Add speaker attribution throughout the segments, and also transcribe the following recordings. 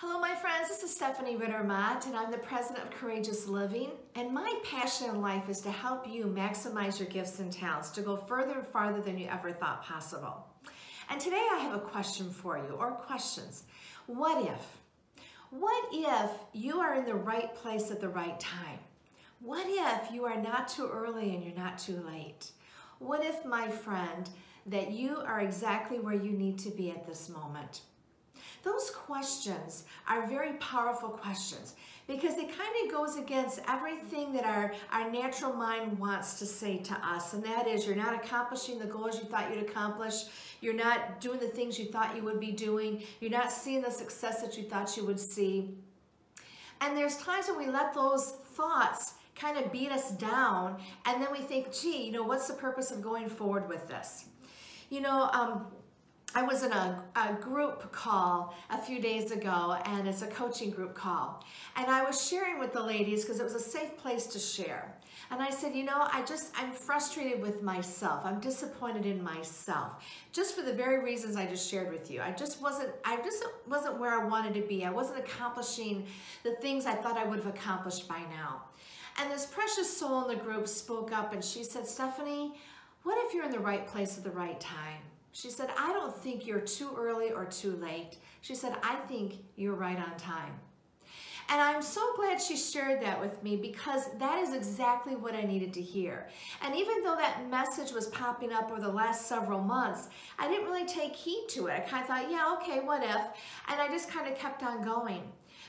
Speaker 1: Hello my friends, this is Stephanie Ritter-Mott and I'm the president of Courageous Living, and my passion in life is to help you maximize your gifts and talents to go further and farther than you ever thought possible. And today I have a question for you, or questions. What if? What if you are in the right place at the right time? What if you are not too early and you're not too late? What if, my friend, that you are exactly where you need to be at this moment? Those questions are very powerful questions because it kind of goes against everything that our natural mind wants to say to us, and that is you're not accomplishing the goals you thought you'd accomplish, you're not doing the things you thought you would be doing, you're not seeing the success that you thought you would see. And there's times when we let those thoughts kind of beat us down, and then we think, gee, what's the purpose of going forward with this? I was in a group call a few days ago, and it's a coaching group call. And I was sharing with the ladies because it was a safe place to share. And I said, I'm frustrated with myself. I'm disappointed in myself. Just for the very reasons I just shared with you. I just wasn't where I wanted to be. I wasn't accomplishing the things I thought I would have accomplished by now. And this precious soul in the group spoke up and she said, Stephanie, what if you're in the right place at the right time? She said, I don't think you're too early or too late. She said, I think you're right on time. And I'm so glad she shared that with me because that is exactly what I needed to hear. And even though that message was popping up over the last several months, I didn't really take heed to it. I kind of thought, yeah, okay, what if? And I just kind of kept on going.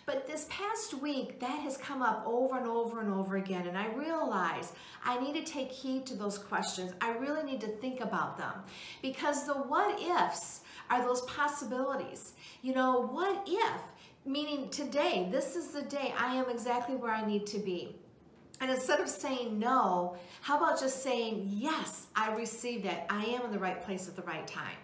Speaker 1: But this past week, that has come up over and over and over again, and I realized I need to take heed to those questions. I really need to think about them because the what ifs are those possibilities. What if, meaning today, this is the day I am exactly where I need to be. And instead of saying no, how about just saying, yes, I received that. I am in the right place at the right time.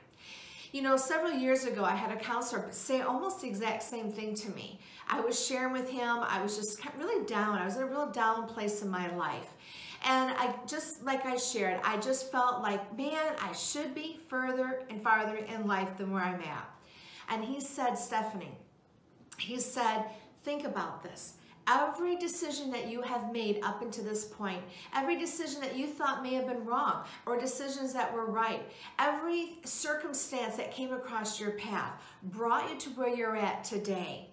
Speaker 1: Several years ago, I had a counselor say almost the exact same thing to me. I was sharing with him, I was just really down. I was in a real down place in my life. And like I shared, I just felt like, man, I should be further and farther in life than where I'm at. And he said, Stephanie, he said, think about this. Every decision that you have made up until this point, every decision that you thought may have been wrong or decisions that were right, every circumstance that came across your path brought you to where you're at today.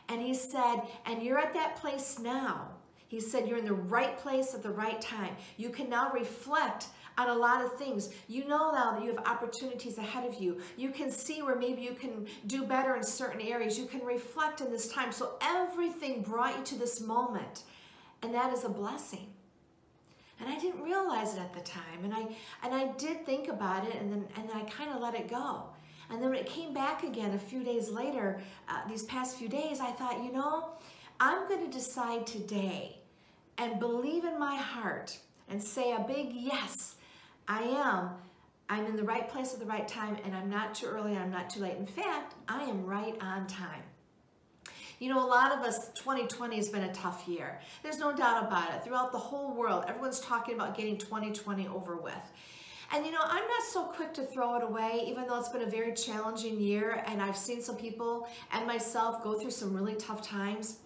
Speaker 1: And he said, and you're at that place now. He said, you're in the right place at the right time. You can now reflect on a lot of things. You know now that you have opportunities ahead of you. You can see where maybe you can do better in certain areas. You can reflect in this time. So everything brought you to this moment, and that is a blessing. And I didn't realize it at the time, and I did think about it, and then I kind of let it go. And then when it came back again a few days later, these past few days, I thought, I'm going to decide today and believe in my heart and say a big yes. I'm in the right place at the right time, and I'm not too early, I'm not too late. In fact, I am right on time. A lot of us, 2020 has been a tough year. There's no doubt about it. Throughout the whole world, everyone's talking about getting 2020 over with. And I'm not so quick to throw it away, even though it's been a very challenging year, and I've seen some people and myself go through some really tough times.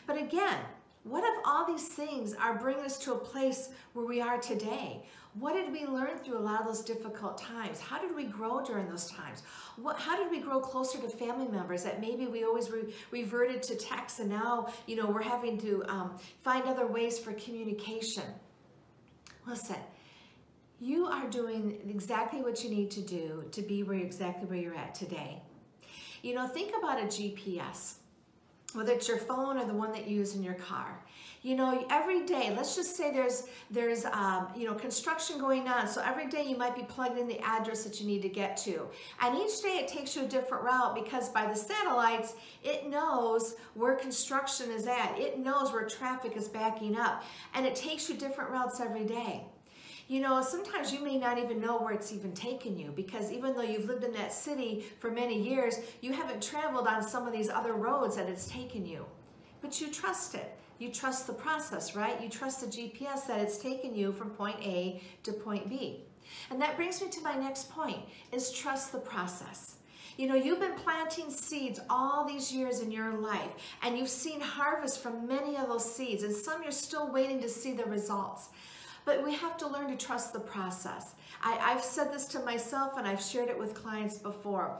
Speaker 1: But again, what if all these things are bringing us to a place where we are today? What did we learn through a lot of those difficult times? How did we grow during those times? How did we grow closer to family members that maybe we always reverted to text, and now, we're having to find other ways for communication? Listen, you are doing exactly what you need to do to be exactly where you're at today. Think about a GPS. Whether it's your phone or the one that you use in your car. Every day, let's just say there's construction going on. So every day you might be plugged in the address that you need to get to. And each day it takes you a different route because by the satellites, it knows where construction is at. It knows where traffic is backing up. And it takes you different routes every day. Sometimes you may not even know where it's even taken you because even though you've lived in that city for many years, you haven't traveled on some of these other roads that it's taken you. But you trust it. You trust the process, right? You trust the GPS that it's taken you from point A to point B. And that brings me to my next point, is trust the process. You know, you've been planting seeds all these years in your life, and you've seen harvest from many of those seeds, and some you're still waiting to see the results. But we have to learn to trust the process. I've said this to myself, and I've shared it with clients before,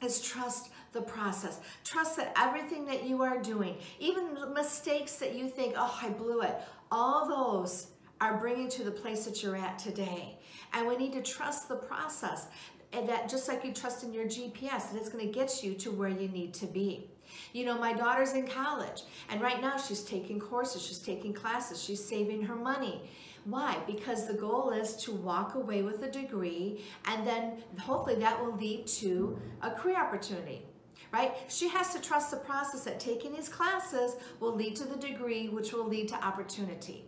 Speaker 1: is trust the process. Trust that everything that you are doing, even the mistakes that you think, oh, I blew it, all those are bringing to the place that you're at today. And we need to trust the process, and that just like you trust in your GPS, that it's going to get you to where you need to be. You know, my daughter's in college, and right now she's taking courses, she's taking classes, she's saving her money. Why? Because the goal is to walk away with a degree, and then hopefully that will lead to a career opportunity, right? She has to trust the process that taking these classes will lead to the degree, which will lead to opportunity.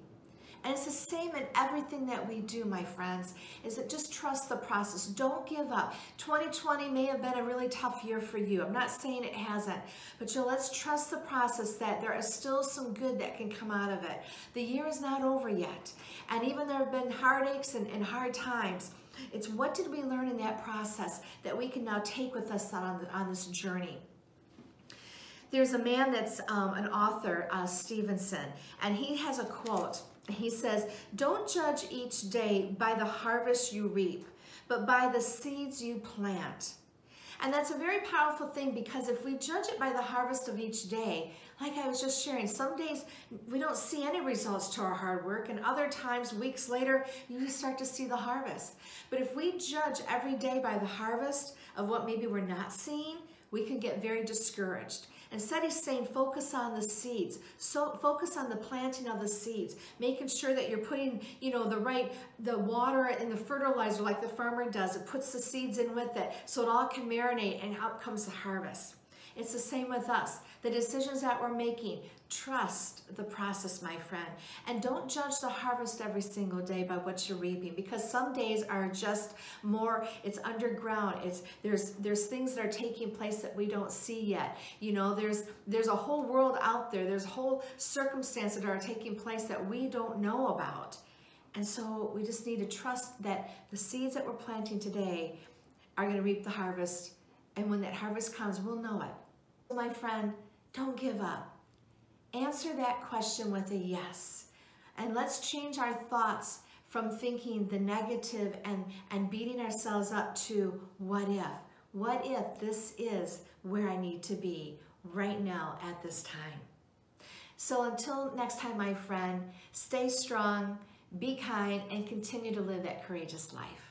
Speaker 1: And it's the same in everything that we do, my friends, is that just trust the process. Don't give up. 2020 may have been a really tough year for you. I'm not saying it hasn't, but let's trust the process that there is still some good that can come out of it. The year is not over yet. And even there have been heartaches and hard times, it's what did we learn in that process that we can now take with us on this journey. There's a man that's an author, Stevenson, and he has a quote. He says, "Don't judge each day by the harvest you reap, but by the seeds you plant." And that's a very powerful thing, because if we judge it by the harvest of each day, like I was just sharing, some days we don't see any results to our hard work, and other times, weeks later, you start to see the harvest. But if we judge every day by the harvest of what maybe we're not seeing, we can get very discouraged. Instead, he's saying focus on the seeds. So focus on the planting of the seeds, making sure that you're putting, you know, the water and the fertilizer like the farmer does. It puts the seeds in with it so it all can marinate, and out comes the harvest. It's the same with us. The decisions that we're making, trust the process, my friend. And don't judge the harvest every single day by what you're reaping, because some days are just more, it's underground. There's things that are taking place that we don't see yet. You know, there's a whole world out there. There's whole circumstances that are taking place that we don't know about. And so we just need to trust that the seeds that we're planting today are going to reap the harvest. And when that harvest comes, we'll know it. So my friend, don't give up. Answer that question with a yes. And let's change our thoughts from thinking the negative and beating ourselves up to what if? What if this is where I need to be right now at this time? So until next time, my friend, stay strong, be kind, and continue to live that courageous life.